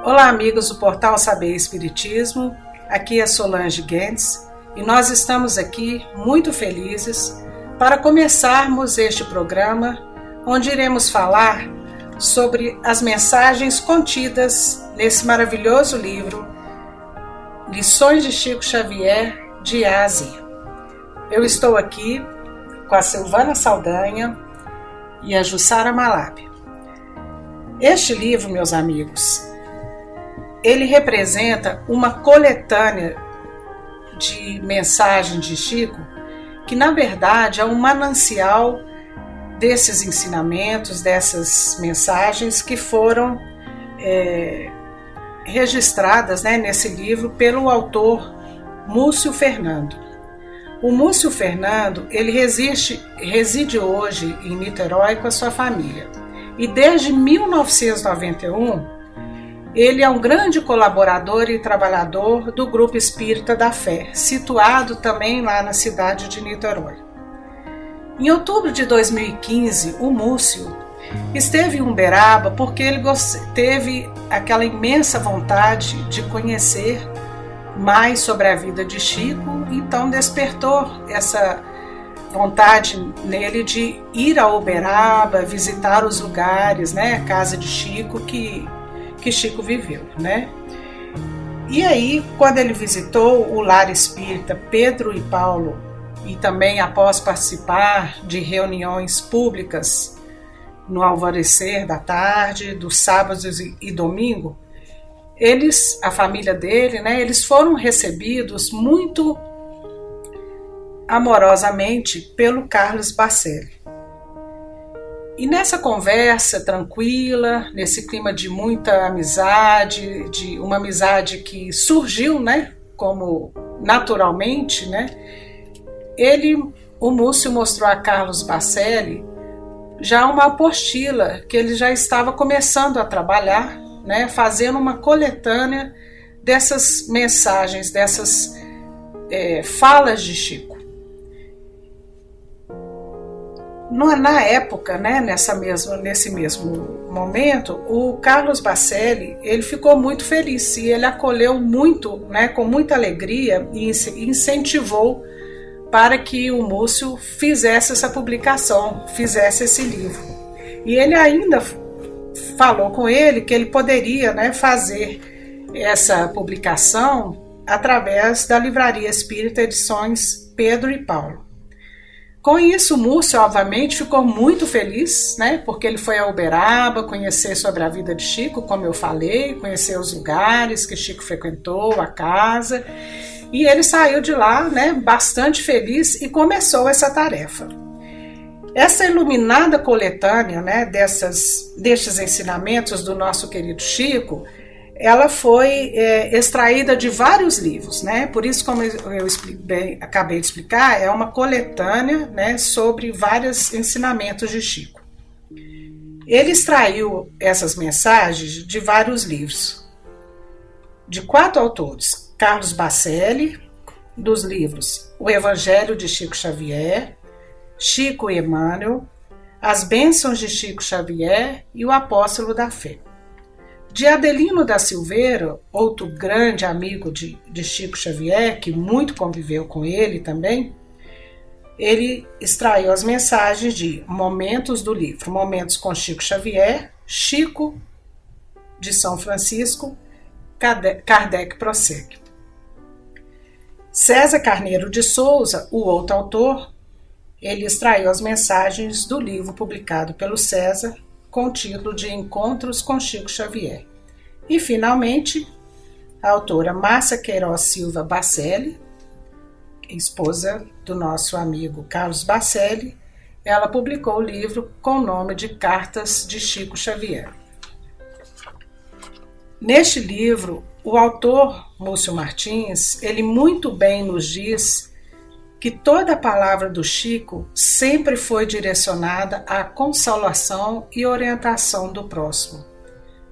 Olá, amigos do Portal Saber Espiritismo, aqui é Solange Guentes e nós estamos aqui muito felizes para começarmos este programa onde iremos falar sobre as mensagens contidas nesse maravilhoso livro Lições de Chico Xavier de A a Z. Eu estou aqui com a Silvana Saldanha e a Jussara Malab. Este livro, meus amigos, ele representa uma coletânea de mensagens de Chico, que na verdade é um manancial desses ensinamentos, dessas mensagens que foram registradas, nesse livro pelo autor Múcio Fernando. O Múcio Fernando, ele reside hoje em Niterói com a sua família. E desde 1991, ele é um grande colaborador e trabalhador do Grupo Espírita da Fé, situado também lá na cidade de Niterói. Em outubro de 2015, o Múcio esteve em Uberaba porque ele teve aquela imensa vontade de conhecer mais sobre a vida de Chico, então despertou essa vontade nele de ir a Uberaba, visitar os lugares, a casa de Chico que Chico viveu, E aí, quando ele visitou o Lar Espírita Pedro e Paulo, e também após participar de reuniões públicas no alvorecer da tarde, dos sábados e domingo, a família dele, eles foram recebidos muito amorosamente pelo Carlos Bacelli. E nessa conversa tranquila, nesse clima de muita amizade, de uma amizade que surgiu, como naturalmente, o Múcio mostrou a Carlos Bacelli já uma apostila que ele já estava começando a trabalhar, fazendo uma coletânea dessas mensagens, dessas falas de Chico. Na época, nesse mesmo momento, o Carlos Bacelli, ele ficou muito feliz e ele acolheu muito, com muita alegria e incentivou para que o Múcio fizesse essa publicação, fizesse esse livro. E ele ainda falou com ele que ele poderia, fazer essa publicação através da Livraria Espírita Edições Pedro e Paulo. Com isso, o Múcio, obviamente, ficou muito feliz, porque ele foi a Uberaba conhecer sobre a vida de Chico, como eu falei, conhecer os lugares que Chico frequentou, a casa, e ele saiu de lá, bastante feliz e começou essa tarefa. Essa iluminada coletânea, destes ensinamentos do nosso querido Chico, ela foi extraída de vários livros, Por isso, como eu acabei de explicar, é uma coletânea, sobre vários ensinamentos de Chico. Ele extraiu essas mensagens de vários livros, de 4 autores: Carlos Bacelli, dos livros O Evangelho de Chico Xavier, Chico e Emmanuel, As Bênçãos de Chico Xavier e O Apóstolo da Fé. De Adelino da Silveira, outro grande amigo de Chico Xavier, que muito conviveu com ele também, ele extraiu as mensagens de momentos do livro Momentos com Chico Xavier, Chico de São Francisco, Kardec prossegue. César Carneiro de Souza, o outro autor, ele extraiu as mensagens do livro publicado pelo César, com o título de Encontros com Chico Xavier. E, finalmente, a autora Márcia Queiroz Silva Bacelli, esposa do nosso amigo Carlos Bacelli, ela publicou o livro com o nome de Cartas de Chico Xavier. Neste livro, o autor Múcio Martins, ele muito bem nos diz que toda a palavra do Chico sempre foi direcionada à consolação e orientação do próximo,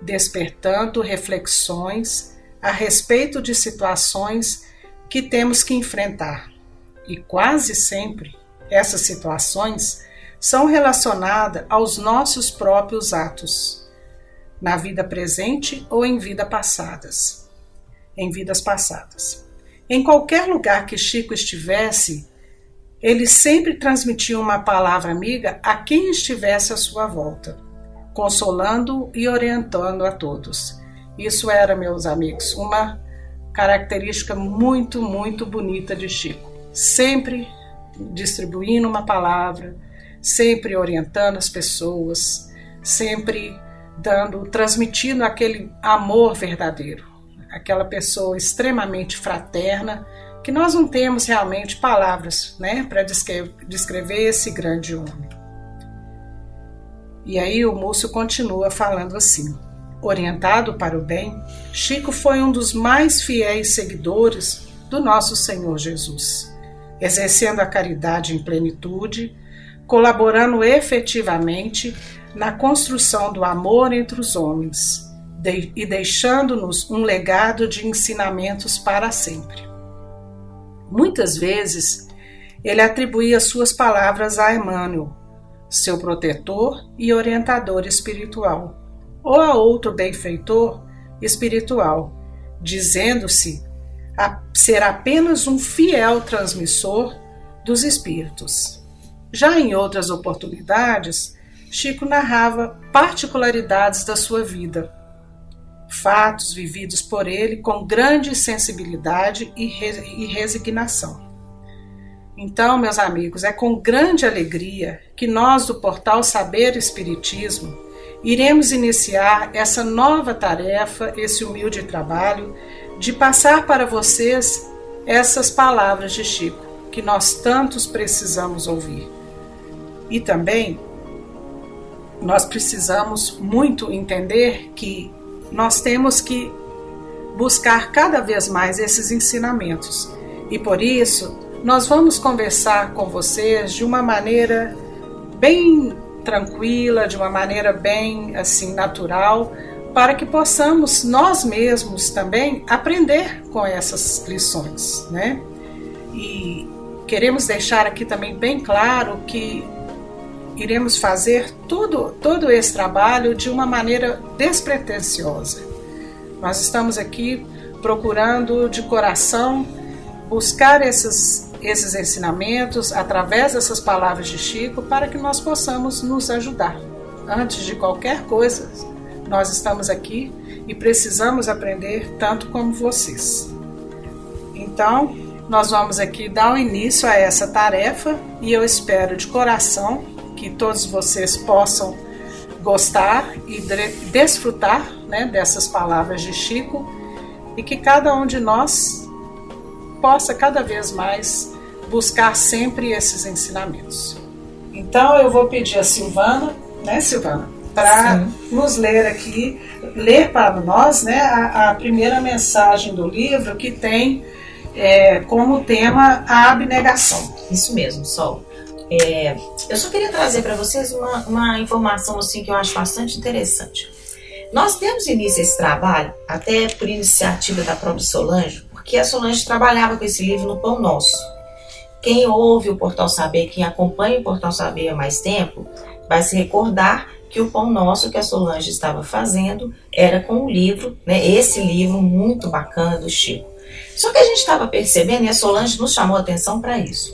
despertando reflexões a respeito de situações que temos que enfrentar. E quase sempre essas situações são relacionadas aos nossos próprios atos, na vida presente ou em vidas passadas. Em qualquer lugar que Chico estivesse, ele sempre transmitia uma palavra amiga a quem estivesse à sua volta, consolando e orientando a todos. Isso era, meus amigos, uma característica muito, muito bonita de Chico. Sempre distribuindo uma palavra, sempre orientando as pessoas, sempre transmitindo aquele amor verdadeiro, aquela pessoa extremamente fraterna, que nós não temos realmente palavras, né, para descrever esse grande homem. E aí o Múcio continua falando assim: orientado para o bem, Chico foi um dos mais fiéis seguidores do nosso Senhor Jesus, exercendo a caridade em plenitude, colaborando efetivamente na construção do amor entre os homens e deixando-nos um legado de ensinamentos para sempre. Muitas vezes, ele atribuía suas palavras a Emmanuel, seu protetor e orientador espiritual, ou a outro benfeitor espiritual, dizendo-se ser apenas um fiel transmissor dos espíritos. Já em outras oportunidades, Chico narrava particularidades da sua vida, fatos vividos por ele com grande sensibilidade e resignação. Então, meus amigos, é com grande alegria que nós do Portal Saber Espiritismo iremos iniciar essa nova tarefa, esse humilde trabalho de passar para vocês essas palavras de Chico, que nós tantos precisamos ouvir. E também nós precisamos muito entender que nós temos que buscar cada vez mais esses ensinamentos. E por isso, nós vamos conversar com vocês de uma maneira bem tranquila, de uma maneira bem assim natural, para que possamos nós mesmos também aprender com essas lições, né? E queremos deixar aqui também bem claro que iremos fazer todo esse trabalho de uma maneira despretensiosa. Nós estamos aqui procurando de coração buscar esses ensinamentos através dessas palavras de Chico para que nós possamos nos ajudar. Antes de qualquer coisa, nós estamos aqui e precisamos aprender tanto como vocês. Então, nós vamos aqui dar o início a essa tarefa e eu espero de coração que todos vocês possam gostar e desfrutar, né, dessas palavras de Chico e que cada um de nós possa cada vez mais buscar sempre esses ensinamentos. Então eu vou pedir a Silvana, né, Silvana, para nos ler para nós, né, a primeira mensagem do livro que tem como tema a abnegação. Isso mesmo, Sol. Eu só queria trazer para vocês uma informação assim, que eu acho bastante interessante. Nós demos início a esse trabalho, até por iniciativa da própria Solange, porque a Solange trabalhava com esse livro no Pão Nosso. Quem ouve o Portal Saber, quem acompanha o Portal Saber há mais tempo, vai se recordar que o Pão Nosso que a Solange estava fazendo era com um livro, né, esse livro muito bacana do Chico. Só que a gente estava percebendo, e a Solange nos chamou a atenção para isso,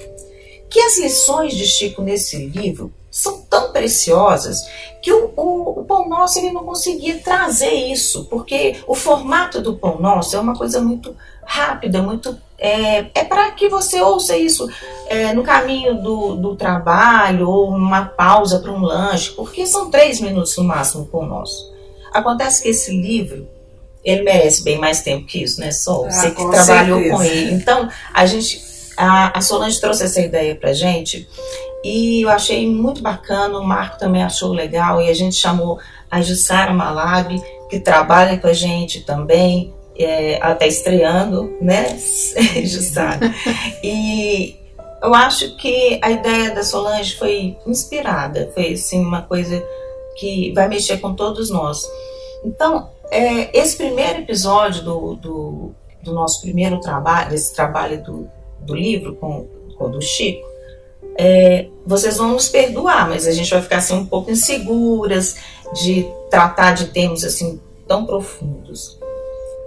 que as lições de Chico nesse livro são tão preciosas que o Pão Nosso ele não conseguia trazer isso, porque o formato do Pão Nosso é uma coisa muito rápida, muito para que você ouça isso no caminho do trabalho ou numa pausa para um lanche, porque são 3 minutos no máximo o Pão Nosso. Acontece que esse livro ele merece bem mais tempo que isso, né, Sol? Você que trabalhou com ele. Então, a Solange trouxe essa ideia pra gente E eu achei muito bacana, o Marco também achou legal, e a gente chamou a Jussara Malab, que trabalha com a gente também, ela está estreando, né, Jussara? E eu acho que a ideia da Solange foi inspirada, foi assim, uma coisa que vai mexer com todos nós. Então, esse primeiro episódio do nosso primeiro trabalho, desse trabalho do livro com o do Chico, vocês vão nos perdoar, mas a gente vai ficar assim, um pouco inseguras de tratar de temas assim tão profundos.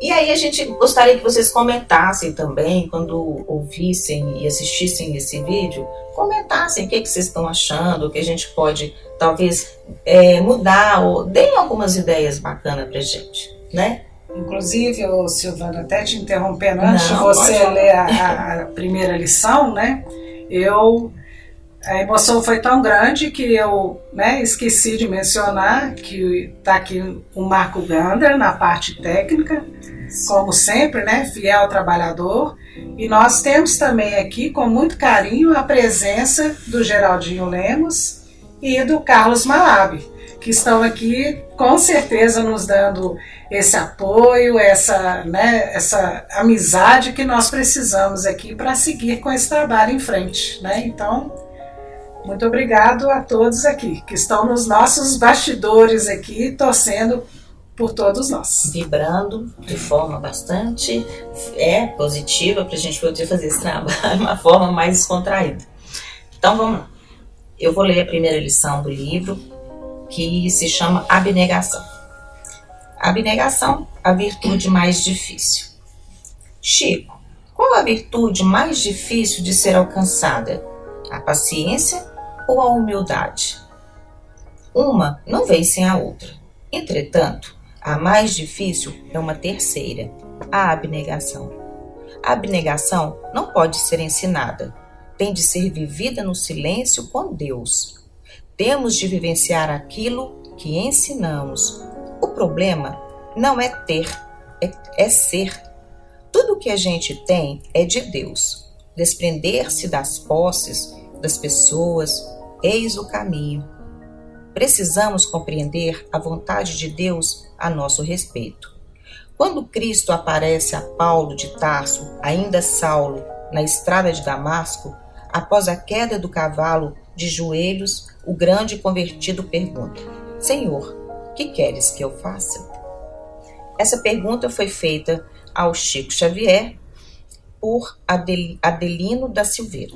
E aí a gente gostaria que vocês comentassem também, quando ouvissem e assistissem esse vídeo, comentassem o que vocês estão achando, o que a gente pode talvez mudar, ou deem algumas ideias bacanas pra gente, né? Inclusive, Silvana, até te interrompendo, antes de você ler a primeira lição, né? A emoção foi tão grande que eu, né, esqueci de mencionar que está aqui o Marco Gander na parte técnica, como sempre, né, fiel trabalhador. E nós temos também aqui, com muito carinho, a presença do Geraldinho Lemos e do Carlos Malab, que estão aqui com certeza nos dando esse apoio, essa amizade que nós precisamos aqui para seguir com esse trabalho em frente, né? Então, muito obrigado a todos aqui que estão nos nossos bastidores aqui, torcendo por todos nós. Vibrando de forma bastante positiva para a gente poder fazer esse trabalho de uma forma mais descontraída. Então vamos lá. Eu vou ler a primeira lição do livro, que se chama Abnegação. Abnegação, a virtude mais difícil. Chico, qual a virtude mais difícil de ser alcançada? A paciência ou a humildade? Uma não vem sem a outra. Entretanto, a mais difícil é uma terceira, a abnegação. A abnegação não pode ser ensinada, tem de ser vivida no silêncio com Deus. Temos de vivenciar aquilo que ensinamos. O problema não é ter, é ser. Tudo que a gente tem é de Deus. Desprender-se das posses, das pessoas, eis o caminho. Precisamos compreender a vontade de Deus a nosso respeito. Quando Cristo aparece a Paulo de Tarso, ainda Saulo, na estrada de Damasco, após a queda do cavalo, de joelhos, o grande convertido pergunta: Senhor, que queres que eu faça? Essa pergunta foi feita ao Chico Xavier por Adelino da Silveira.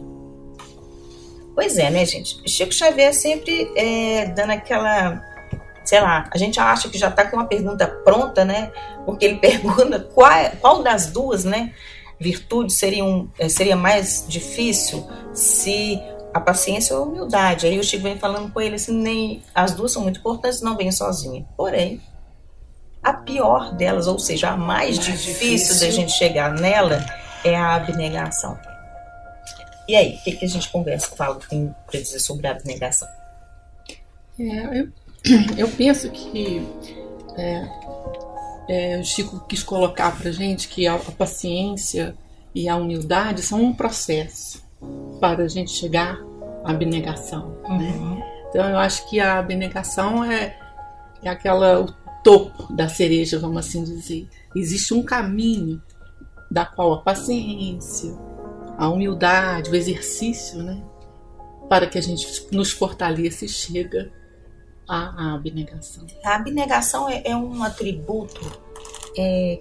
Pois é, né, gente? Chico Xavier sempre dando aquela, sei lá, a gente acha que já está com uma pergunta pronta, né? Porque ele pergunta qual das duas, né, virtudes seria mais difícil, se a paciência ou a humildade. Aí o Chico vem falando com ele assim, nem as duas são muito importantes, não vem sozinha. Porém, a pior delas, ou seja, a mais difícil da gente chegar nela, é a abnegação. E aí, o que a gente fala que tem para dizer sobre a abnegação? Eu penso que o Chico quis colocar para a gente que a paciência e a humildade são um processo para a gente chegar à abnegação. Uhum. Né? Então eu acho que a abnegação é o topo da cereja, vamos assim dizer. Existe um caminho da qual a paciência, a humildade, o exercício, né, para que a gente nos fortaleça e chega à abnegação. A abnegação é um atributo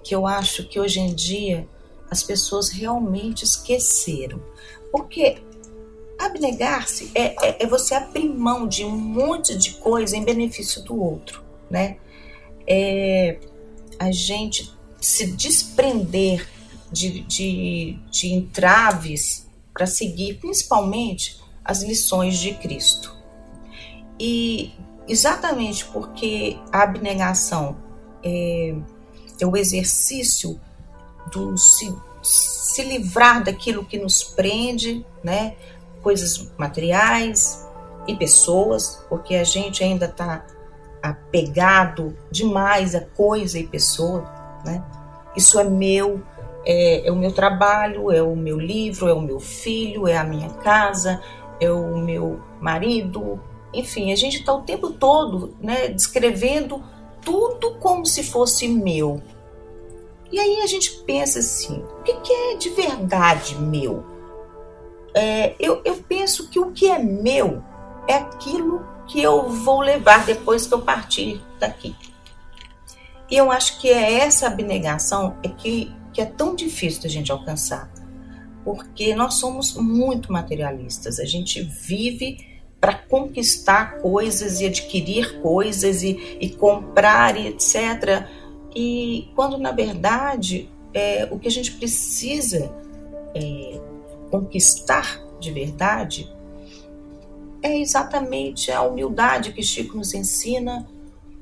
que eu acho que hoje em dia as pessoas realmente esqueceram. Porque abnegar-se é você abrir mão de um monte de coisa em benefício do outro, né? A gente se desprender de entraves para seguir principalmente as lições de Cristo. E exatamente porque a abnegação é o exercício do se livrar daquilo que nos prende, né? Coisas materiais e pessoas, porque a gente ainda está apegado demais a coisa e pessoa, né? Isso é meu, é o meu trabalho, é o meu livro, é o meu filho, é a minha casa, é o meu marido, enfim, a gente está o tempo todo, né, descrevendo tudo como se fosse meu. E aí a gente pensa assim, o que é de verdade meu? Eu penso que o que é meu é aquilo que eu vou levar depois que eu partir daqui. E eu acho que é essa abnegação que é tão difícil da gente alcançar, porque nós somos muito materialistas, a gente vive para conquistar coisas e adquirir coisas e comprar e etc. E quando na verdade o que a gente precisa conquistar de verdade é exatamente a humildade que Chico nos ensina,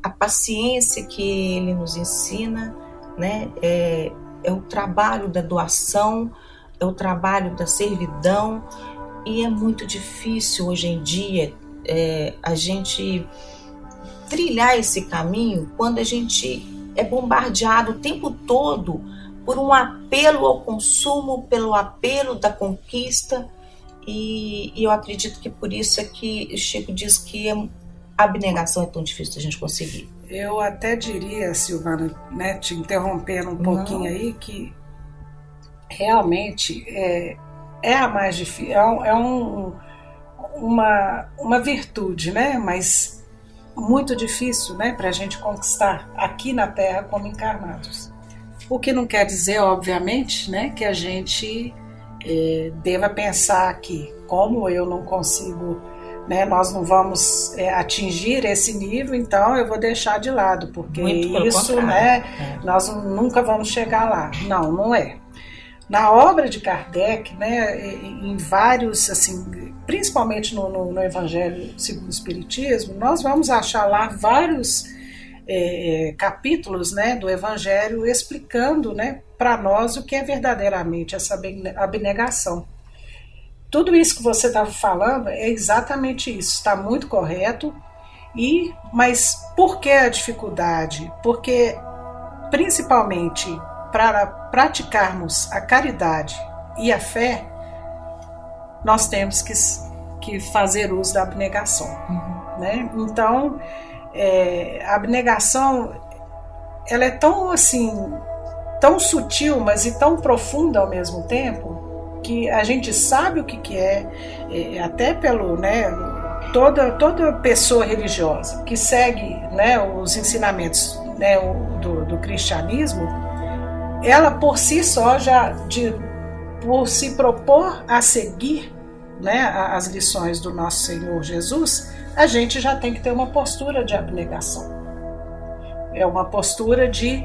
a paciência que ele nos ensina, né? É o trabalho da doação, é o trabalho da servidão, e é muito difícil hoje em dia a gente trilhar esse caminho quando a gente é bombardeado o tempo todo por um apelo ao consumo, pelo apelo da conquista, e eu acredito que por isso é que Chico diz que a abnegação é tão difícil de a gente conseguir. Eu até diria, Silvana, né, te interrompendo um pouquinho aí, que realmente é a mais difícil, uma virtude, né, mas muito difícil, né, para a gente conquistar aqui na Terra como encarnados. O que não quer dizer, obviamente, né, que a gente deva pensar que, como eu não consigo, né, nós não vamos atingir esse nível, então eu vou deixar de lado, porque isso, né, nós nunca vamos chegar lá. Não, não é. Na obra de Kardec, né, em vários, assim, principalmente no Evangelho segundo o Espiritismo, nós vamos achar lá vários capítulos, né, do Evangelho explicando, né, para nós o que é verdadeiramente essa abnegação. Tudo isso que você estava falando é exatamente isso, está muito correto. Mas por que a dificuldade? Porque, principalmente, para praticarmos a caridade e a fé, nós temos que fazer uso da abnegação. Né? Então, a abnegação, ela é tão, assim, tão sutil, mas e tão profunda ao mesmo tempo, que a gente sabe o que é, até pelo, né, toda pessoa religiosa que segue, né, os ensinamentos, né, do cristianismo, ela por si só por se propor a seguir, né, as lições do nosso Senhor Jesus, a gente já tem que ter uma postura de abnegação. É uma postura de,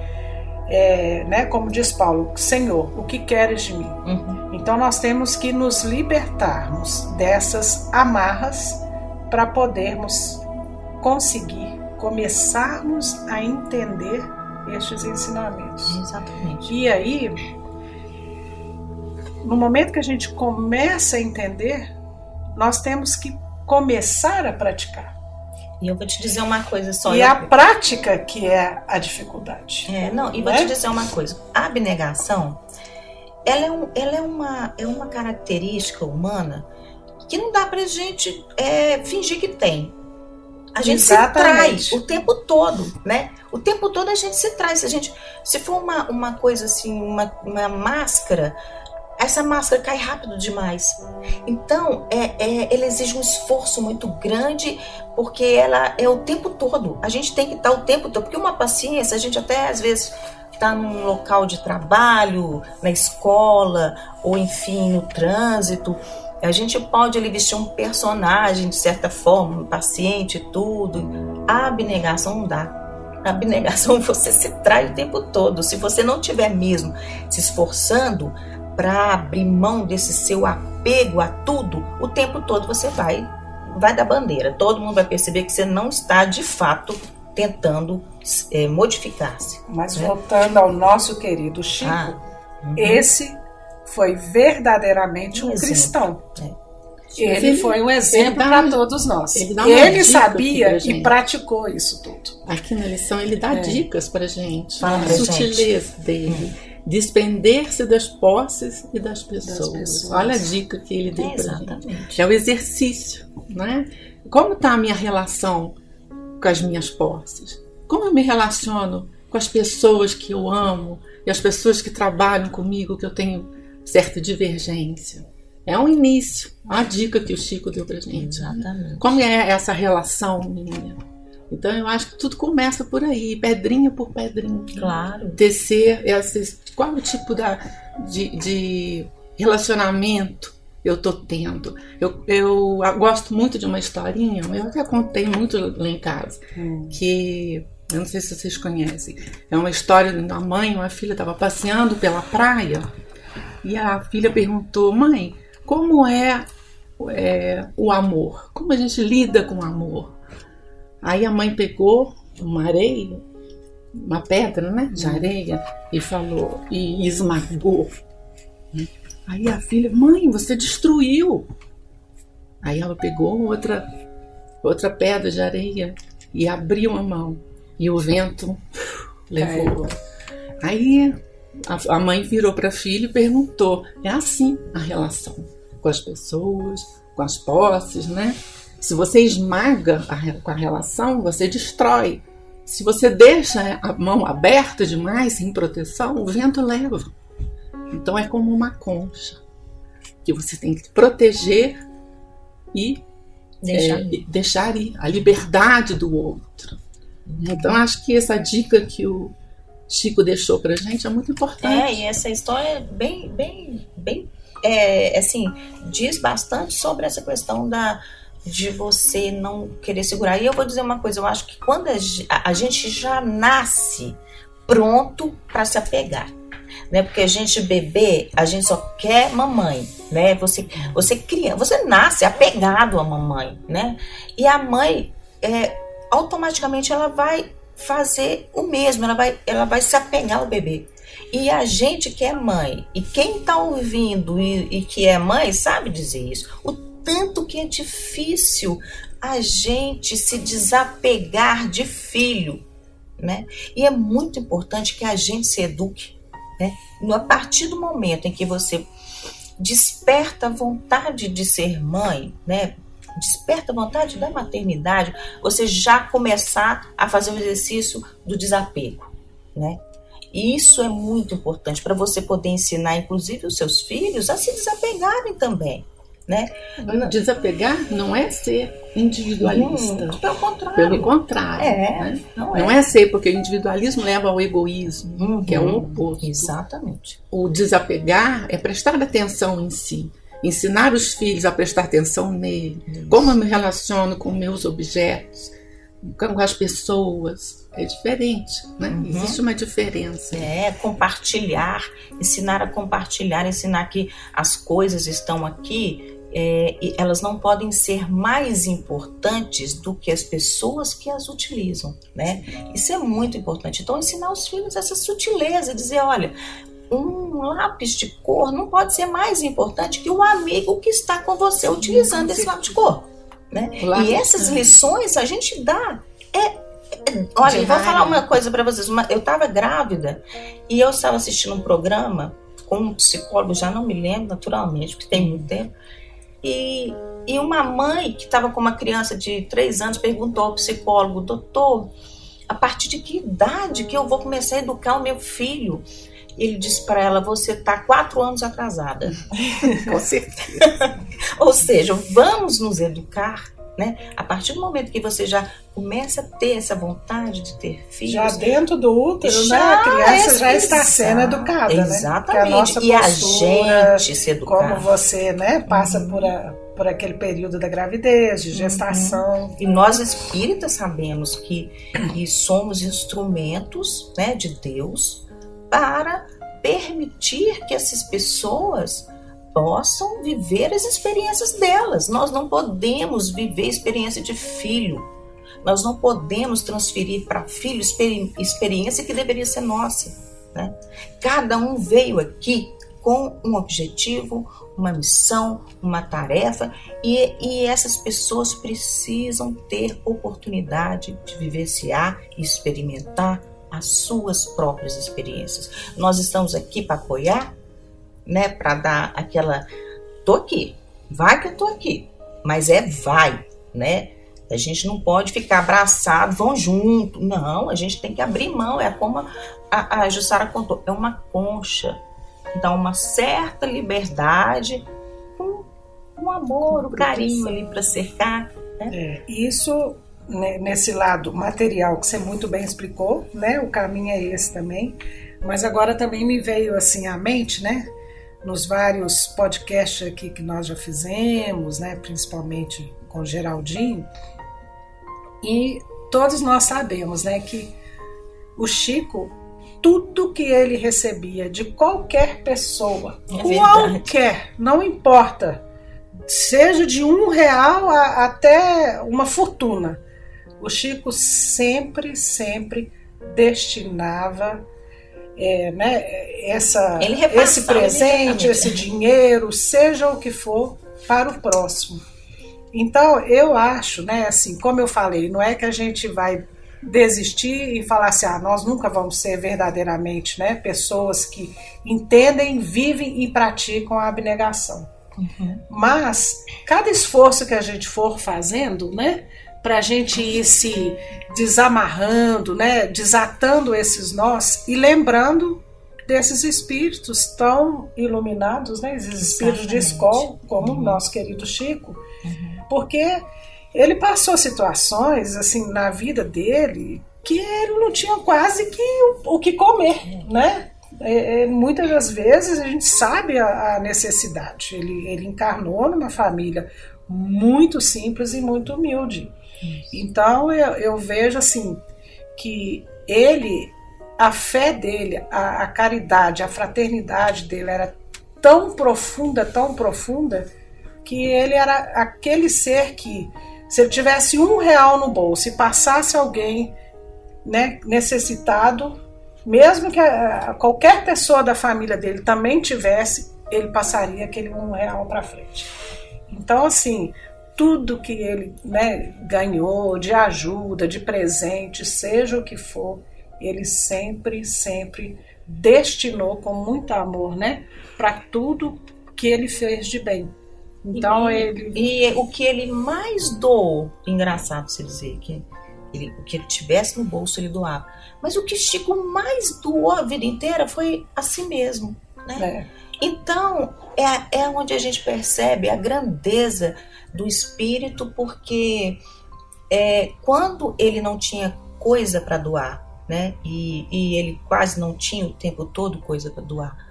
né, como diz Paulo, Senhor, o que queres de mim? Então nós temos que nos libertarmos dessas amarras para podermos conseguir começarmos a entender estes ensinamentos. Exatamente. E aí, no momento que a gente começa a entender, nós temos que começar a praticar. E eu vou te dizer uma coisa só. E a prática que é a dificuldade. Vou te dizer uma coisa. A abnegação, ela é uma característica humana que não dá pra gente fingir que tem. A gente Exatamente. se trai o tempo todo, né? O tempo todo a gente se trai. Se for uma coisa assim, uma máscara, essa máscara cai rápido demais. Então, ela exige um esforço muito grande, porque ela é o tempo todo. A gente tem que estar o tempo todo. Porque uma paciência, a gente até às vezes está num local de trabalho, na escola, ou enfim, no trânsito. A gente pode ali vestir um personagem, de certa forma, um paciente, tudo. A abnegação não dá. A abnegação você se trai o tempo todo. Se você não estiver mesmo se esforçando para abrir mão desse seu apego a tudo, o tempo todo você vai dar bandeira. Todo mundo vai perceber que você não está, de fato, tentando modificar-se. Mas voltando ao nosso querido Chico, esse foi verdadeiramente um cristão. Ele foi um exemplo para todos nós. Ele sabia e praticou isso tudo. Aqui na lição ele dá dicas para a gente. Fala a sutileza dele. Despender-se das posses e das pessoas. Olha a dica que ele deu para a gente. É o exercício, né? Como está a minha relação com as minhas posses? Como eu me relaciono com as pessoas que eu amo e as pessoas que trabalham comigo, que eu tenho certa divergência? É um início, a dica que o Chico deu pra gente. Exatamente. Como é essa relação minha? Então eu acho que tudo começa por aí, pedrinha por pedrinha. Claro. Tecer qual o tipo de relacionamento eu tô tendo. Eu gosto muito de uma historinha, eu até contei muito lá em casa, que eu não sei se vocês conhecem. É uma história de uma mãe e uma filha estavam passeando pela praia e a filha perguntou: mãe, como é o amor? Como a gente lida com o amor? Aí a mãe pegou uma areia, uma pedra, né, de areia, e falou, e esmagou. Aí a filha: mãe, você destruiu. Aí ela pegou outra pedra de areia e abriu a mão. E o vento levou. Aí a mãe virou para a filha e perguntou: é assim a relação com as pessoas, com as posses, né? Se você esmaga com a relação, você destrói. Se você deixa a mão aberta demais, sem proteção, o vento leva. Então é como uma concha, que você tem que proteger e deixar ir a liberdade do outro. Então acho que essa dica que o Chico deixou pra gente é muito importante. E essa história é bem assim, diz bastante sobre essa questão de você não querer segurar. E eu vou dizer uma coisa, eu acho que quando a gente já nasce pronto para se apegar, né? Porque a gente bebê, a gente só quer mamãe, né? Você criança, você nasce apegado à mamãe, né? E a mãe automaticamente ela vai fazer o mesmo, ela vai se apegar ao bebê. E a gente que é mãe, e quem está ouvindo e que é mãe sabe dizer isso, o tanto que é difícil a gente se desapegar de filho, né? E é muito importante que a gente se eduque, né? A partir do momento em que você desperta a vontade de ser mãe, né? Desperta a vontade da maternidade, você já começar a fazer o exercício do desapego, né? E isso é muito importante para você poder ensinar, inclusive, os seus filhos a se desapegarem também, né? Desapegar não é ser individualista. Pelo contrário. Pelo contrário. Né? Não é ser, porque o individualismo leva ao egoísmo, que é o oposto. Exatamente. O desapegar é prestar atenção em si. Ensinar os filhos a prestar atenção nele. Isso. Como eu me relaciono com meus objetos, com as pessoas. É diferente, né? Existe uma diferença. Compartilhar, ensinar a compartilhar, ensinar que as coisas estão aqui e elas não podem ser mais importantes do que as pessoas que as utilizam, né? Isso é muito importante. Então, ensinar os filhos essa sutileza, dizer, olha, um lápis de cor não pode ser mais importante que o amigo que está com você utilizando esse lápis de cor, né? E essas lições a gente dá. Olha, eu vou falar uma coisa para vocês. Eu estava grávida e eu estava assistindo um programa com um psicólogo, já não me lembro naturalmente, porque tem muito tempo. E uma mãe que estava com uma criança de 3 anos perguntou ao psicólogo: doutor, a partir de que idade que eu vou começar a educar o meu filho? Ele disse para ela: você está 4 anos atrasada. Com certeza. Ou seja, vamos nos educar, né? A partir do momento que você já começa a ter essa vontade de ter filhos, já dentro do útero, né? A criança já está sendo educada, exatamente, né? A nossa e postura, a gente se educar. Como você, né, passa por aquele período da gravidez, de gestação. E nós espíritas sabemos que somos instrumentos, né, de Deus para permitir que essas pessoas possam viver as experiências delas. Nós não podemos viver a experiência de filho. Nós não podemos transferir para filho experiência que deveria ser nossa, né? Cada um veio aqui com um objetivo, uma missão, uma tarefa, e essas pessoas precisam ter oportunidade de vivenciar e experimentar as suas próprias experiências. Nós estamos aqui para apoiar, né? Para dar aquela, tô aqui, vai que eu tô aqui, mas vai, né? A gente não pode ficar abraçado, vão junto. Não, a gente tem que abrir mão. É como a Jussara contou, é uma concha. Então, uma certa liberdade, um amor, um carinho ali para cercar. Né? Isso, né, nesse lado material que você muito bem explicou, né? O caminho é esse também. Mas agora também me veio assim à mente, né? Nos vários podcasts aqui que nós já fizemos, né? Principalmente com o Geraldinho. E todos nós sabemos, né, que o Chico, tudo que ele recebia de qualquer pessoa, qualquer, não importa, seja de R$1 até uma fortuna, o Chico sempre destinava né, esse presente, esse dinheiro, seja o que for, para o próximo. Então, eu acho, né, assim, como eu falei, não é que a gente vai desistir e falar assim, nós nunca vamos ser verdadeiramente, né, pessoas que entendem, vivem e praticam a abnegação. Uhum. Mas, cada esforço que a gente for fazendo, né, para a gente ir se desamarrando, né, desatando esses nós e lembrando desses espíritos tão iluminados, né, esses espíritos de escola, como o nosso querido Chico, porque ele passou situações assim na vida dele que ele não tinha quase que o que comer, né? Muitas das vezes a gente sabe a necessidade. Ele encarnou numa família muito simples e muito humilde. Então eu vejo assim que a fé dele, a caridade, a fraternidade dele era tão profunda, que ele era aquele ser que, se ele tivesse R$1 no bolso e passasse alguém, né, necessitado, mesmo que qualquer pessoa da família dele também tivesse, ele passaria aquele R$1 para frente. Então, assim, tudo que ele, né, ganhou de ajuda, de presente, seja o que for, ele sempre destinou com muito amor, né, para tudo que ele fez de bem. Então, e o que ele mais doou, engraçado se dizer, que o que ele tivesse no bolso ele doava, mas o que Chico mais doou a vida inteira foi a si mesmo, né? Então é onde a gente percebe a grandeza do espírito, porque quando ele não tinha coisa para doar, né? E ele quase não tinha o tempo todo coisa para doar,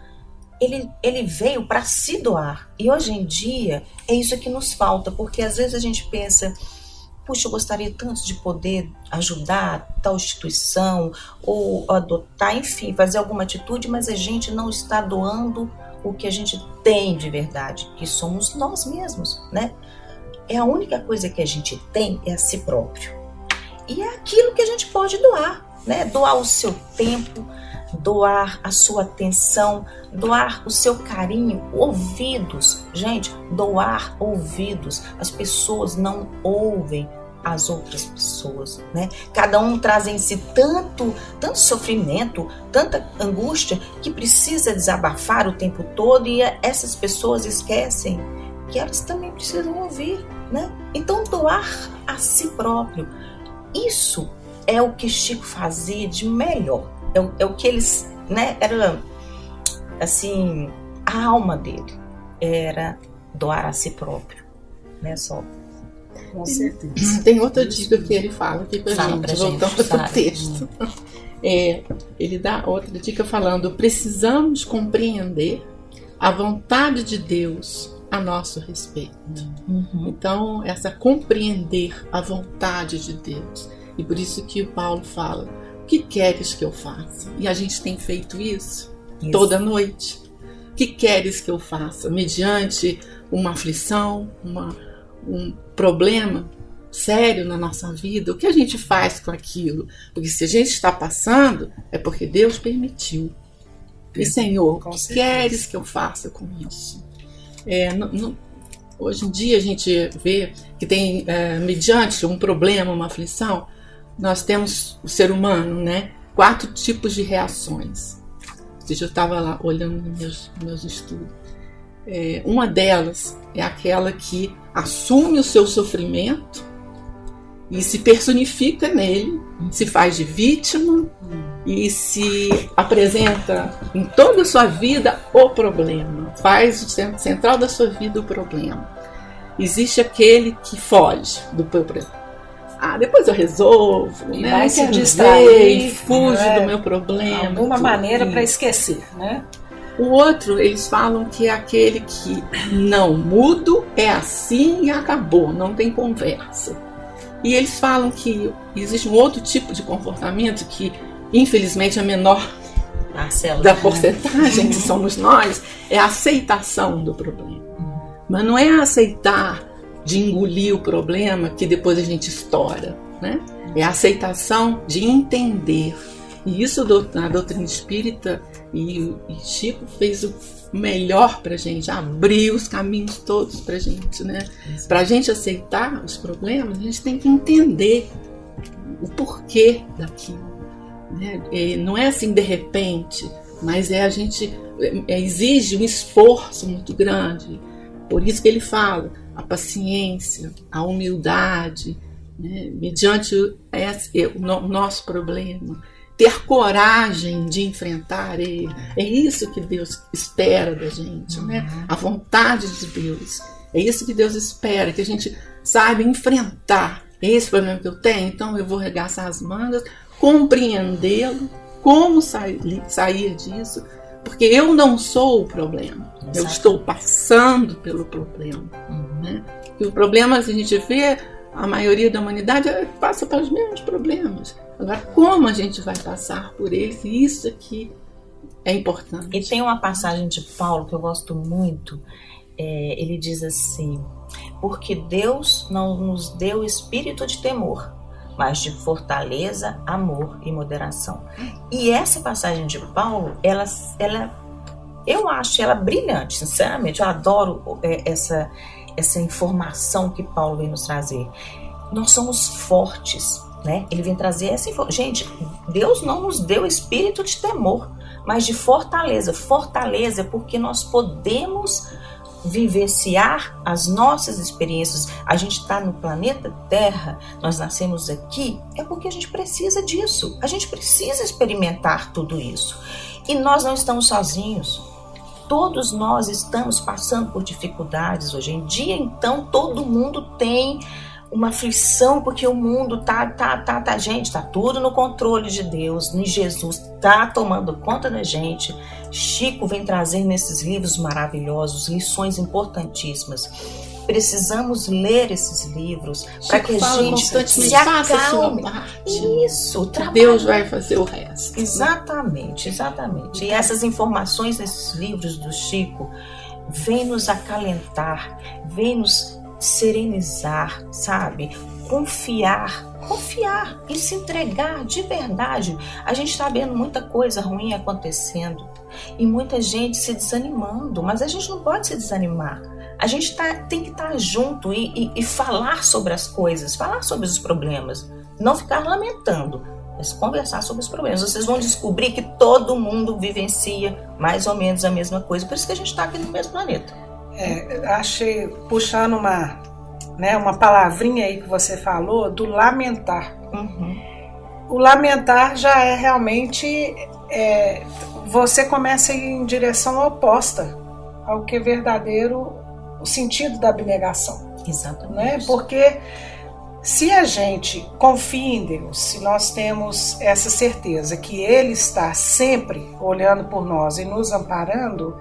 ele veio para se doar. E hoje em dia é isso que nos falta, porque às vezes a gente pensa, puxa, eu gostaria tanto de poder ajudar tal instituição ou adotar, enfim, fazer alguma atitude, mas a gente não está doando o que a gente tem de verdade, que somos nós mesmos, né? A única coisa que a gente tem é a si próprio. E é aquilo que a gente pode doar, né? Doar o seu tempo, doar a sua atenção, doar o seu carinho, ouvidos. Gente, doar ouvidos. As pessoas não ouvem as outras pessoas, né? Cada um traz em si tanto sofrimento, tanta angústia, que precisa desabafar o tempo todo, e essas pessoas esquecem que elas também precisam ouvir, né? Então, doar a si próprio, isso é o que Chico fazia de melhor. É o que eles, né, era assim, a alma dele era doar a si próprio, né, só. Com certeza. Tem outra dica que ele fala aqui pra gente, voltando para o texto. Ele dá outra dica falando: precisamos compreender a vontade de Deus a nosso respeito. Então, essa compreender a vontade de Deus. E por isso que o Paulo fala: o que queres que eu faça? E a gente tem feito isso toda noite. O que queres que eu faça? Mediante uma aflição, um problema sério na nossa vida, o que a gente faz com aquilo? Porque se a gente está passando, é porque Deus permitiu. E Senhor, o que queres que eu faça com isso? Hoje em dia a gente vê que tem, mediante um problema, uma aflição, nós temos o ser humano, né? 4 tipos de reações. Ou seja, eu estava lá olhando nos meus estudos. Uma delas é aquela que assume o seu sofrimento e se personifica nele, se faz de vítima e se apresenta em toda a sua vida o problema, faz o centro central da sua vida o problema. Existe aquele que foge do problema. Depois eu resolvo, E né? vai Não se quero distrair, ver, fujo né? do meu problema. Alguma tudo maneira para isso. esquecer, né? O outro, eles falam que é aquele que não mudo, é assim e acabou, não tem conversa. E eles falam que existe um outro tipo de comportamento que, infelizmente, é menor Marcelo. da porcentagem que somos nós, é a aceitação do problema. Mas não é aceitar de engolir o problema que depois a gente estoura, né? É a aceitação de entender. E isso na doutrina espírita, e Chico fez o melhor pra gente, abriu os caminhos todos pra gente, né? Pra gente aceitar os problemas, a gente tem que entender o porquê daquilo, né? Não é assim de repente, mas a gente exige um esforço muito grande. Por isso que ele fala a paciência, a humildade, né? Mediante o nosso problema, ter coragem de enfrentar ele. É isso que Deus espera da gente, né? A vontade de Deus. É isso que Deus espera, que a gente saiba enfrentar esse problema que eu tenho. Então eu vou arregaçar as mangas, compreendê-lo, como sair disso, porque eu não sou o problema. Exato. Eu estou passando pelo problema. Né? E o problema, se a gente vê, a maioria da humanidade passa pelos mesmos problemas. Agora, como a gente vai passar por eles? Isso aqui é importante. E tem uma passagem de Paulo que eu gosto muito. Ele diz assim: porque Deus não nos deu espírito de temor, mas de fortaleza, amor e moderação. E essa passagem de Paulo, eu acho ela brilhante, sinceramente. Eu adoro essa informação que Paulo vem nos trazer. Nós somos fortes, né? Ele vem trazer essa informação. Gente, Deus não nos deu espírito de temor, mas de fortaleza. Fortaleza é porque nós podemos vivenciar as nossas experiências. A gente está no planeta Terra, nós nascemos aqui, é porque a gente precisa disso. A gente precisa experimentar tudo isso. E nós não estamos sozinhos. Todos nós estamos passando por dificuldades hoje em dia, então todo mundo tem uma aflição, porque o mundo gente, tá tudo no controle de Deus, em Jesus, tá tomando conta da gente. Chico vem trazer nesses livros maravilhosos lições importantíssimas. Precisamos ler esses livros para que a gente se acalme. Isso, Deus vai fazer o resto. Exatamente. E essas informações nesses livros do Chico vêm nos acalentar, vêm nos serenizar, sabe? Confiar e se entregar de verdade. A gente está vendo muita coisa ruim acontecendo e muita gente se desanimando, mas a gente não pode se desanimar. A gente tem que estar junto e falar sobre as coisas, falar sobre os problemas, não ficar lamentando, mas conversar sobre os problemas. Vocês vão descobrir que todo mundo vivencia mais ou menos a mesma coisa, por isso que a gente está aqui no mesmo planeta. Achei, puxando uma palavrinha aí que você falou, do lamentar. O lamentar já é realmente, você começa a ir em direção oposta ao que é verdadeiro o sentido da abnegação. Exatamente. Né? Porque se a gente confia em Deus, se nós temos essa certeza que Ele está sempre olhando por nós e nos amparando,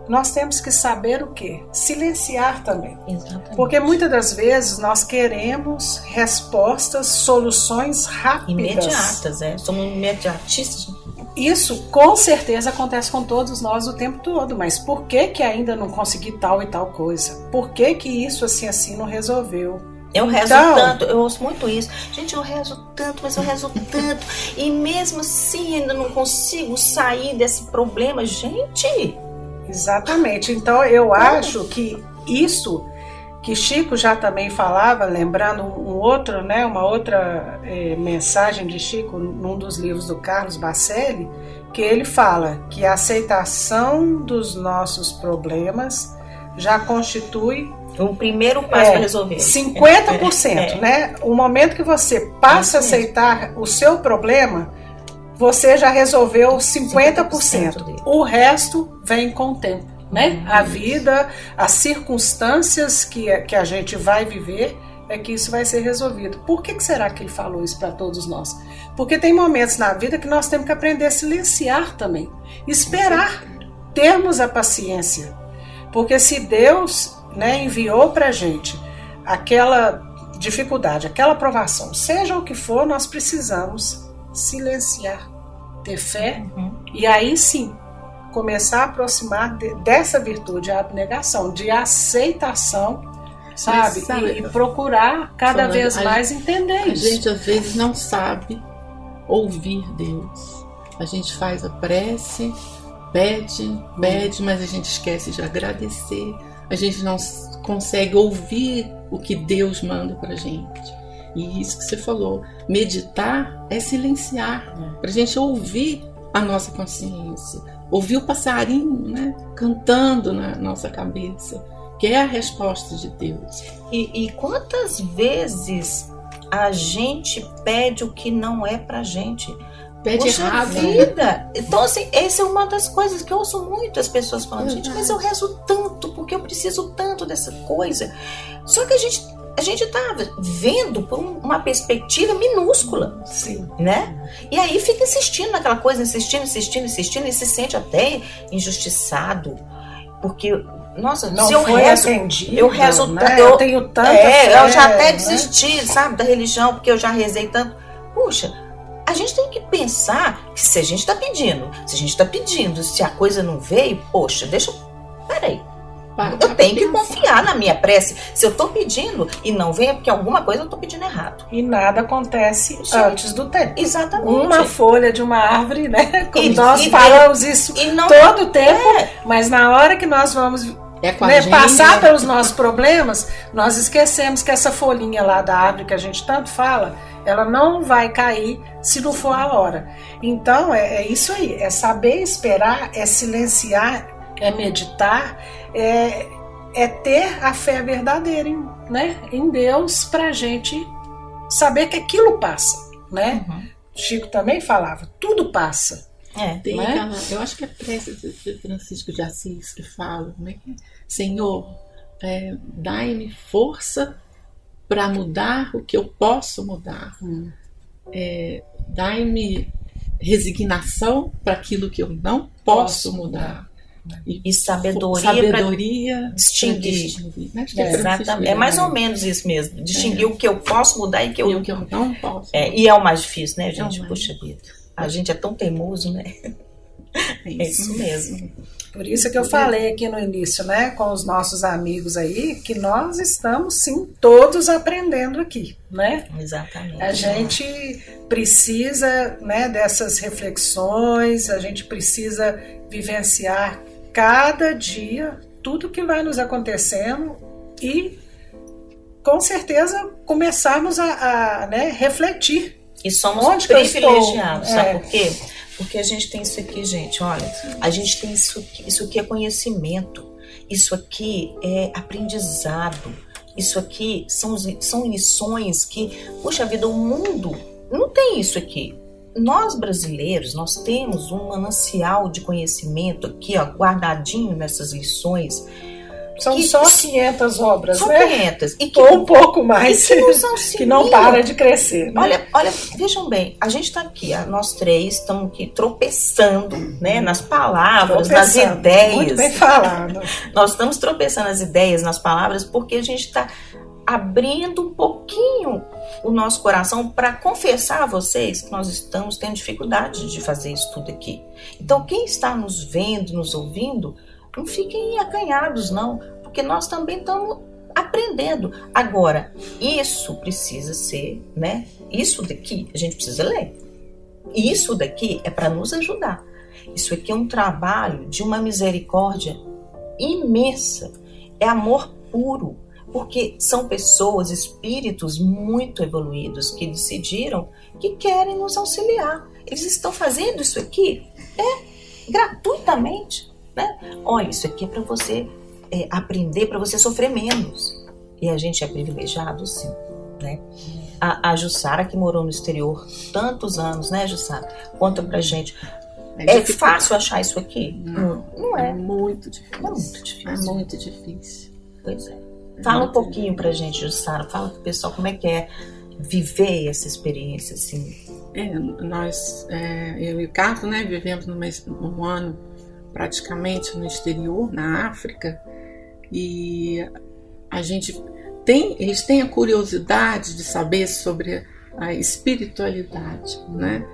nós temos que saber o quê? Silenciar também. Exatamente. Porque muitas das vezes nós queremos respostas, soluções rápidas. Imediatas, somos imediatistas. Isso com certeza acontece com todos nós o tempo todo, mas por que ainda não consegui tal e tal coisa? Por que isso assim não resolveu? Eu rezo tanto, eu ouço muito isso. Gente, eu rezo tanto, mas eu rezo tanto. E mesmo assim ainda não consigo sair desse problema. Gente... Exatamente. Então eu acho que isso que Chico já também falava, lembrando uma outra mensagem de Chico num dos livros do Carlos Bacelli, que ele fala que a aceitação dos nossos problemas já constitui o primeiro passo para resolver. 50%, né? O momento que você passa a aceitar o seu problema, você já resolveu 50%. O resto vem com o tempo, né? A vida, as circunstâncias que a gente vai viver, é que isso vai ser resolvido. Por que será que ele falou isso para todos nós? Porque tem momentos na vida que nós temos que aprender a silenciar também. Esperar, termos a paciência. Porque se Deus, né, enviou para a gente aquela dificuldade, aquela provação, seja o que for, nós precisamos silenciar, ter fé, e aí sim começar a aproximar dessa virtude, a abnegação, de aceitação, sabe? E procurar cada vez mais entender isso. A gente às vezes não sabe ouvir Deus. A gente faz a prece, pede, mas a gente esquece de agradecer. A gente não consegue ouvir o que Deus manda pra gente. E isso que você falou, meditar é silenciar, pra gente ouvir a nossa consciência, ouvir o passarinho, né, cantando na nossa cabeça, que é a resposta de Deus. E quantas vezes a gente pede o que não é pra gente? Pede errado. Vida. Então, assim, essa é uma das coisas que eu ouço muito as pessoas falando, gente, mas eu rezo tanto, porque eu preciso tanto dessa coisa. Só que a gente tá vendo por uma perspectiva minúscula. Sim. Né? E aí fica insistindo naquela coisa, insistindo, e se sente até injustiçado. Porque, nossa, não se eu foi rezo, atendido, eu rezo né? Eu tenho tanta fé, eu já até né? desisti, sabe, da religião, porque eu já rezei tanto. Puxa, a gente tem que pensar que se a gente está pedindo, se a coisa não veio, poxa, peraí. Eu tenho que confiar na minha prece. Se eu estou pedindo e não vem, é porque alguma coisa eu estou pedindo errado. E nada acontece antes do tempo. Exatamente. Uma folha de uma árvore, né? Como nós falamos isso todo o tempo, mas na hora que nós vamos passar pelos nossos problemas, nós esquecemos que essa folhinha lá da árvore que a gente tanto fala, ela não vai cair se não for a hora. Então é isso aí, é saber esperar, é silenciar, é meditar, é ter a fé verdadeira em Deus, pra gente saber que aquilo passa, né? Chico também falava, tudo passa. Tem aquela, eu acho que é a prece de Francisco de Assis que fala, né? Senhor, dai-me força para mudar o que eu posso mudar. Dai-me resignação para aquilo que eu não posso mudar. E sabedoria para distinguir. Exatamente. É mais ou menos isso mesmo. Distinguir o que eu posso mudar e o que eu não posso. E é o mais difícil, né, gente? Puxa vida. A gente é tão teimoso, né? É isso mesmo. Por isso que eu falei aqui no início, né, com os nossos amigos aí, que nós estamos, sim, todos aprendendo aqui, né? Exatamente. A gente precisa, né, dessas reflexões, a gente precisa vivenciar cada dia tudo que vai nos acontecendo e, com certeza, começarmos a refletir. E somos privilegiados, sabe por quê? Porque a gente tem isso aqui, gente, olha, a gente tem isso aqui é conhecimento, isso aqui é aprendizado, isso aqui são lições que, puxa vida, o mundo não tem isso aqui. Nós brasileiros, nós temos um manancial de conhecimento aqui, ó, guardadinho nessas lições. São só 500 obras, só né? 500. Ou um pouco mais, que não para de crescer. Né? Olha, vejam bem, a gente está aqui, nós três estamos aqui tropeçando, né, nas palavras, nas ideias. Muito bem falado. Nós estamos tropeçando nas ideias, nas palavras, porque a gente está abrindo um pouquinho o nosso coração para confessar a vocês que nós estamos tendo dificuldade de fazer isso tudo aqui. Então, quem está nos vendo, nos ouvindo, não fiquem acanhados, não, porque nós também estamos aprendendo. Agora, isso precisa ser, né? Isso daqui a gente precisa ler. Isso daqui é para nos ajudar. Isso aqui é um trabalho de uma misericórdia imensa. É amor puro. Porque são pessoas, espíritos muito evoluídos que decidiram que querem nos auxiliar. Eles estão fazendo isso aqui gratuitamente, né? Olha, isso aqui é para você aprender, para você sofrer menos. E a gente é privilegiado, sim, né? A Jussara, que morou no exterior tantos anos, né, Jussara? Conta pra gente. É fácil achar isso aqui? Não é. É muito difícil. É muito difícil. É muito difícil. Pois é. Fala um pouquinho pra gente, Jussara. Fala pro pessoal como é que é viver essa experiência, assim. Nós, eu e o Carlos, né, vivemos um ano praticamente no exterior, na África, e eles têm a curiosidade de saber sobre a espiritualidade, né?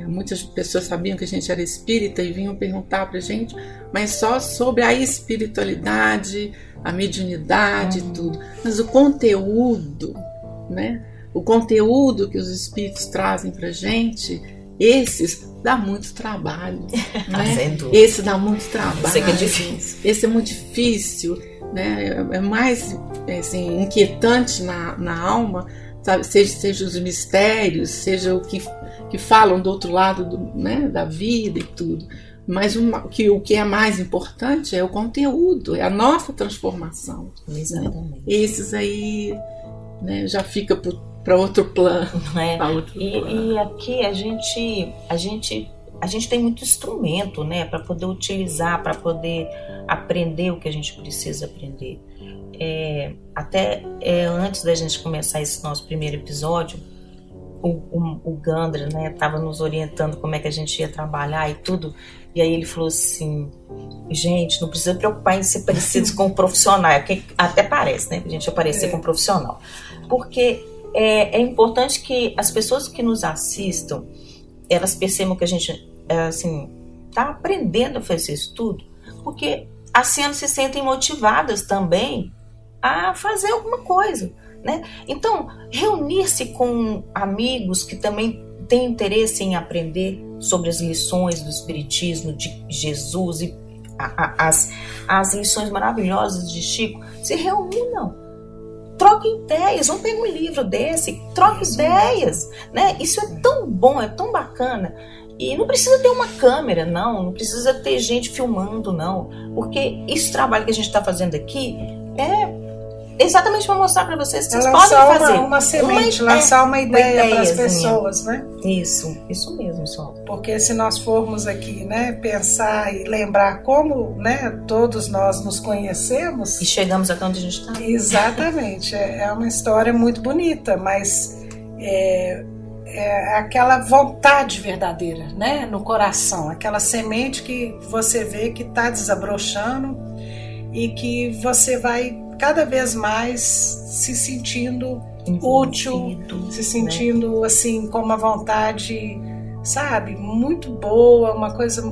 Muitas pessoas sabiam que a gente era espírita e vinham perguntar pra gente, mas só sobre a espiritualidade, a mediunidade e tudo. Mas o conteúdo, né? O conteúdo que os espíritos trazem pra gente, esses dá muito trabalho, né? Esse dá muito trabalho. Esse é difícil. Esse é muito difícil, né? É mais assim, inquietante na alma, sabe? Seja os mistérios, seja o que falam do outro lado né, da vida e tudo. Mas o que é mais importante é o conteúdo, é a nossa transformação. Exatamente. Né? Esses aí, né, já fica para outro plano. E aqui a gente tem muito instrumento, né, para poder utilizar, para poder aprender o que a gente precisa aprender. Antes da gente começar esse nosso primeiro episódio, o Gandra, né, estava nos orientando como é que a gente ia trabalhar e tudo, e aí ele falou assim: gente, não precisa preocupar em ser parecidos com o profissional, que até parece, né, que a gente ia parecer com o profissional, porque é importante que as pessoas que nos assistam, elas percebam que a gente está aprendendo a fazer isso tudo, porque assim elas se sentem motivadas também a fazer alguma coisa, né? Então, reunir-se com amigos que também têm interesse em aprender sobre as lições do Espiritismo, de Jesus e as lições maravilhosas de Chico, se reúnam, troquem ideias, vão pegar um livro desse, troquem ideias, né? Isso é tão bom, é tão bacana. E não precisa ter uma câmera, não precisa ter gente filmando, não, porque esse trabalho que a gente está fazendo aqui é exatamente para mostrar para vocês que vocês podem fazer uma semente, lançar uma ideia para as pessoas, né? Isso mesmo, Sol. Porque se nós formos aqui, né, pensar e lembrar como, né, todos nós nos conhecemos e chegamos até onde a gente está. Exatamente, é uma história muito bonita, mas é aquela vontade verdadeira, né, no coração, aquela semente que você vê que está desabrochando e que você vai cada vez mais se sentindo útil, se sentindo, né, assim, com uma vontade, sabe, muito boa, uma coisa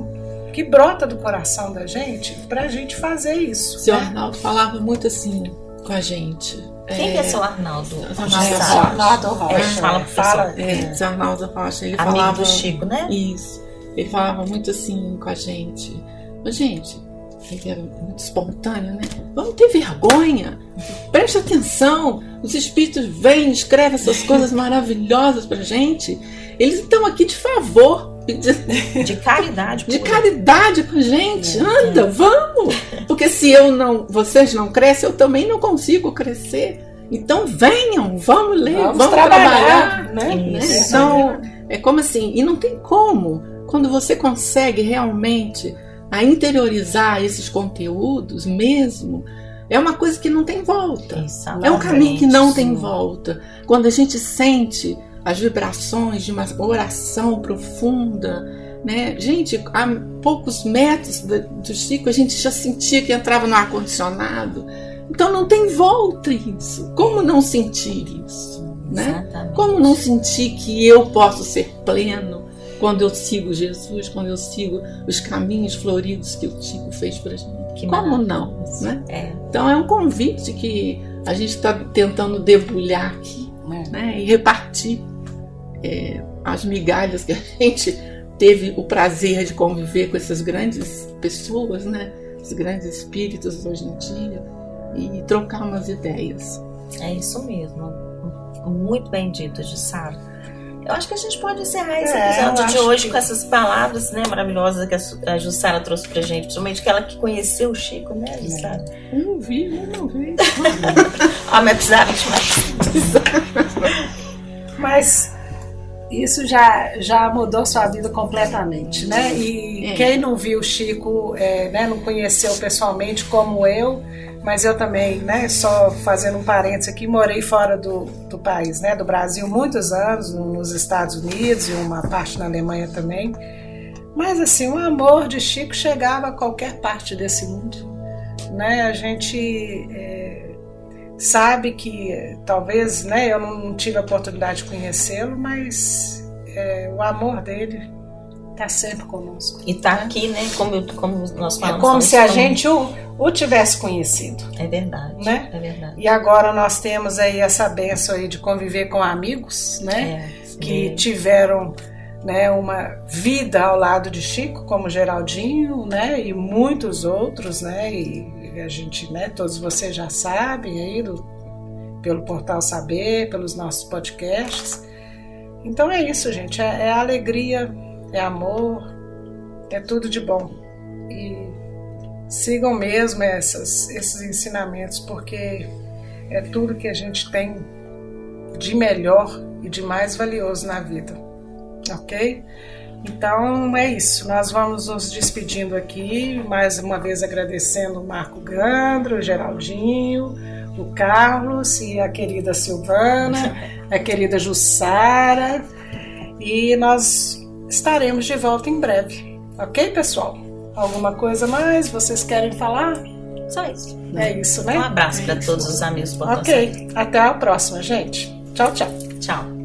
que brota do coração da gente pra gente fazer isso. O seu Arnaldo falava muito assim com a gente. Quem é seu Arnaldo? Arnaldo Rocha. Seu Arnaldo Rocha, ele amigo falava do Chico, né? Isso. Ele falava muito assim com a gente. Mas, gente, ele era muito espontâneo, né? Vamos ter vergonha. Preste atenção. Os espíritos vêm, escrevem essas coisas maravilhosas pra gente. Eles estão aqui de favor. De caridade. De caridade com a gente. Anda, vamos. Porque se vocês não crescem, eu também não consigo crescer. Então venham, vamos ler, vamos trabalhar. Né? Então, é como assim, e não tem como. Quando você consegue realmente a interiorizar esses conteúdos mesmo, é uma coisa que não tem volta. Exatamente. É um caminho que não tem volta. Quando a gente sente as vibrações de uma oração profunda, né? Gente, há poucos metros do Chico a gente já sentia que entrava no ar-condicionado. Então não tem volta isso. Como não sentir isso? Né? Como não sentir que eu posso ser pleno quando eu sigo Jesus, quando eu sigo os caminhos floridos que o Chico fez pra gente? Como não? Né? Então é um convite que a gente está tentando debulhar aqui, né? E repartir as migalhas que a gente teve o prazer de conviver com essas grandes pessoas, né? Os grandes espíritos hoje em dia. e trocar umas ideias. É isso mesmo. Muito bem dito, Jussara. Eu acho que a gente pode encerrar esse episódio de hoje com essas palavras, né, maravilhosas que a Jussara trouxe pra gente, principalmente aquela que conheceu o Chico, né, Jussara? Eu não vi. Mas precisava de mais. Mas isso já mudou sua vida completamente, né? E quem não viu o Chico, né, não conheceu pessoalmente como eu, mas eu também, né, só fazendo um parênteses aqui, morei fora do país, né, do Brasil, muitos anos, nos Estados Unidos e uma parte na Alemanha também. Mas assim, o amor de Chico chegava a qualquer parte desse mundo, né? A gente sabe que talvez, né, eu não tive a oportunidade de conhecê-lo, mas o amor dele está sempre conosco. E está aqui, né, como nós falamos. É como se a gente o tivesse conhecido. É verdade, né? É verdade. E agora nós temos aí essa bênção aí de conviver com amigos, né, que tiveram, né, uma vida ao lado de Chico, como Geraldinho, né, e muitos outros, né, e a gente, né, todos vocês já sabem aí pelo Portal Saber, pelos nossos podcasts. Então é isso, gente, é alegria, é amor, é tudo de bom. E sigam mesmo esses ensinamentos, porque é tudo que a gente tem de melhor e de mais valioso na vida, ok? Então é isso, nós vamos nos despedindo aqui, mais uma vez agradecendo o Marco Gandro, o Geraldinho, o Carlos e a querida Silvana, a querida Jussara, e nós estaremos de volta em breve, ok, pessoal? Alguma coisa mais vocês querem falar? Só isso. É isso, né? Um abraço para todos os amigos. Ok, até a próxima, gente. Tchau, tchau. Tchau.